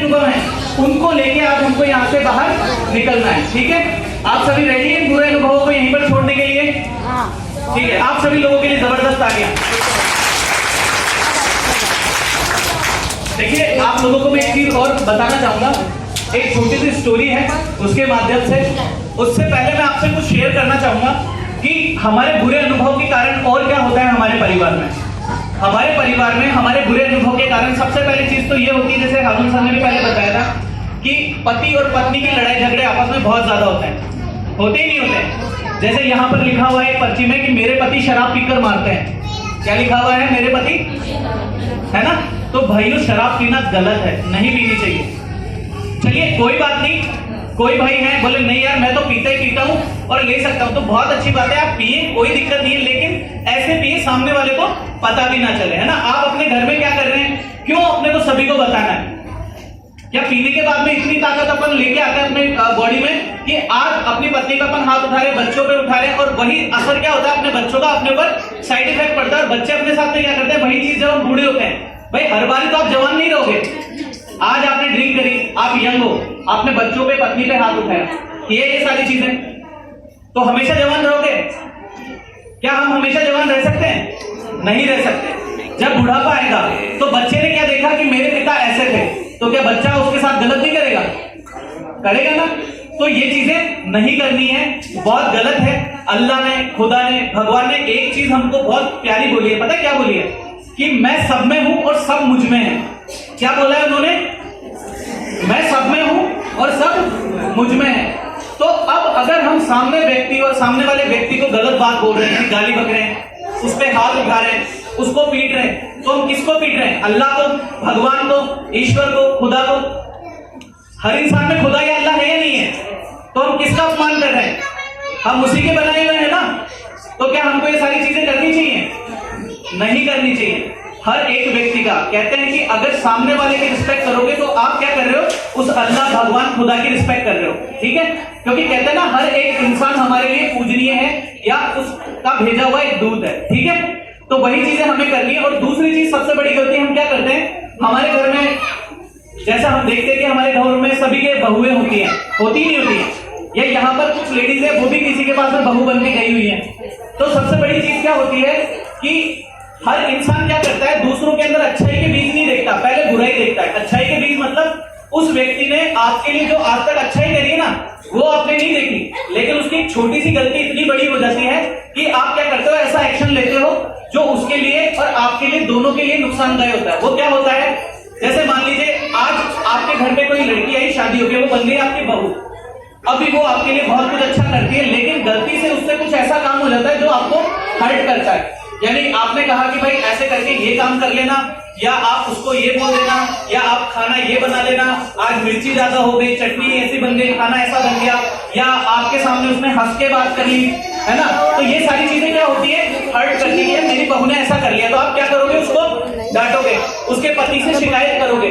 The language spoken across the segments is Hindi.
अनुभव हैं उनको लेके आज हमको यहाँ से बाहर निकलना है। ठीक है, आप सभी रेडी हैं बुरे अनुभवों को यहीं पर छोड़ने के लिए? ठीक है, आप सभी लोगों के लिए जबरदस्त तालियां। देखिए, आप लोगों को मैं एक चीज और बताना चाहूंगा, एक छोटी सी स्टोरी है उसके माध्यम से। उससे पहले मैं आपसे कुछ शेयर करना चाहूंगा कि हमारे बुरे अनुभव के कारण और क्या होता है हमारे परिवार में। हमारे परिवार में हमारे बुरे अनुभव के कारण सबसे पहली चीज तो ये होती है, जैसे हारून सर ने भी पहले बताया था कि पति और पत्नी की लड़ाई झगड़े आपस में बहुत ज्यादा होते हैं, होते ही नहीं होते। जैसे यहाँ पर लिखा हुआ है पर्ची में कि मेरे पति शराब पीकर मारते हैं। क्या लिखा हुआ है? मेरे पति, है ना? तो भाइयों, शराब पीना गलत है, नहीं पीनी चाहिए। चलिए कोई बात नहीं, कोई भाई है बोले नहीं यार मैं तो पीता ही पीता हूँ और ले सकता हूँ, तो बहुत अच्छी बात है, आप पिए, कोई दिक्कत नहीं है, लेकिन ऐसे पिए सामने वाले को पता भी ना चले, है ना? आप अपने घर में क्या कर रहे हैं, क्यों अपने को सभी को बताना है? क्या पीने के बाद में इतनी ताकत अपन लेके आते हैं अपने बॉडी में कि आज अपनी पत्नी का अपन हाथ उठा रहे, बच्चों पे उठा रहे, और वही असर क्या होता है अपने बच्चों का अपने ऊपर साइड इफेक्ट पड़ता है। और बच्चे अपने साथ में क्या करते हैं, वही चीज जब हम बूढ़े होते हैं, भाई हर बार तो आप जवान नहीं रहोगे। आज आपने ड्रिंक करी, आप यंग हो, आपने बच्चों पे पत्नी पे हाथ उठाया, ये सारी चीजें, तो हमेशा जवान रहोगे? क्या हम हमेशा जवान रह सकते हैं? नहीं रह सकते। जब बुढ़ापा आएगा तो बच्चे ने क्या देखा कि मेरे पिता ऐसे थे, तो क्या बच्चा उसके साथ गलत नहीं करेगा? करेगा ना? तो ये चीजें नहीं करनी है, बहुत गलत है। अल्लाह ने, खुदा ने, भगवान ने एक चीज हमको बहुत प्यारी बोली है, पता है क्या बोली है? कि मैं सब में हूं और सब मुझ में है। क्या बोला है उन्होंने? मैं सब में हूं और सब मुझ में है। तो अब अगर हम सामने व्यक्ति और सामने वाले व्यक्ति को गलत बात बोल रहे हैं, गाली बक रहे हैं, उस पर हाथ उठा रहे हैं, उसको पीट रहे हैं, तो हम किसको पीट रहे हैं? अल्लाह को, भगवान को, ईश्वर को, खुदा को। हर इंसान में खुदा या अल्लाह है या नहीं है? तो हम किसका अपमान कर रहे हैं? हम उसी के बनाए हुए हैं ना। तो क्या हमको ये सारी चीजें करनी चाहिए? नहीं करनी चाहिए। हर एक व्यक्ति का कहते हैं कि अगर सामने वाले की रिस्पेक्ट करोगे तो आप क्या कर रहे हो? उस अल्लाह, भगवान, खुदा की रिस्पेक्ट कर रहे हो। ठीक है, क्योंकि कहते हैं ना हर एक इंसान हमारे लिए पूजनीय है या उसका भेजा हुआ एक दूत है। ठीक है, तो वही चीजें हमें करनी है। और दूसरी चीज, सबसे बड़ी गलती हम क्या करते हैं, हमारे घर में जैसा हम देखते हैं कि हमारे घर में सभी के बहुएं होती हैं, होती नहीं होती है, या यहाँ पर कुछ लेडीज है वो भी किसी के पास में बहू बन के गई हुई है। तो सबसे बड़ी चीज क्या होती है कि हर इंसान क्या करता है, दूसरों के अंदर अच्छाई के बीज नहीं देखता, पहले बुराई देखता है। अच्छाई के बीज मतलब उस व्यक्ति ने आपके लिए जो आज तक अच्छाई करी है ना, वो आपने नहीं देखी, लेकिन उसकी एक छोटी सी गलती इतनी बड़ी हो जाती है कि आप क्या करते हो, ऐसा एक्शन लेते हो जो उसके लिए और आपके लिए, दोनों के लिए नुकसानदायक होता है। वो क्या होता है, जैसे मान लीजिए आज आपके घर में कोई लड़की आई, शादी हो गई, वो बन गई आपकी बहू। अभी वो आपके लिए बहुत कुछ अच्छा करती है, लेकिन गलती से उससे कुछ ऐसा काम हो जाता है जो आपको हर्ट करता है। यानी आपने कहा कि भाई ऐसे करके ये काम कर लेना, या आप उसको ये बोल देना, या आप खाना ये बना लेना, आज मिर्ची ज्यादा हो गई, चटनी ऐसी बन गई, खाना ऐसा बन गया, या आपके सामने उसने हंस के बात कर ली, है ना? तो ये सारी चीजें क्या होती है, हर्ट करती है। मेरी बहू ने ऐसा कर लिया, तो आप क्या करोगे, उसको डांटोगे, उसके पति से शिकायत करोगे,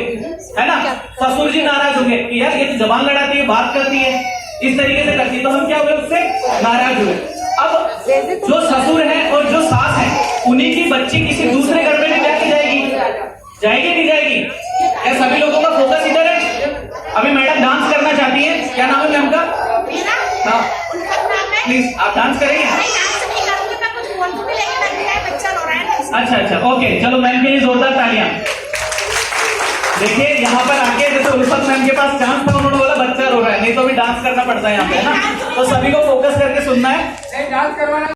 है ना? ससुर जी नाराज होंगे कि यार ये तो जबान लड़ाती है, बात करती है, इस तरीके से करती है, तो हम क्या हुए, उससे नाराज हुए। अब जो ससुर है और जो सास है, उन्हीं की बच्ची किसी दूसरे घर में ब्याह की जाएगी, जाएगी नहीं जाएगी? क्या सभी लोगों का फोकस इधर है? अभी मैडम डांस करना चाहती है, क्या नाम है मैम का? हाँ प्लीज, आप डांस करेंगे? अच्छा अच्छा, ओके, चलो मैम के लिए जोरदार तालियां। देखिए यहाँ पर आके जैसे उल्फत मैम के पास चांस था, उन्होंने बोला बच्चा रो रहा है, नहीं तो अभी डांस करना पड़ता है यहाँ पे, है ना? तो सभी को फोकस करके सुनना है, डांस करवाना।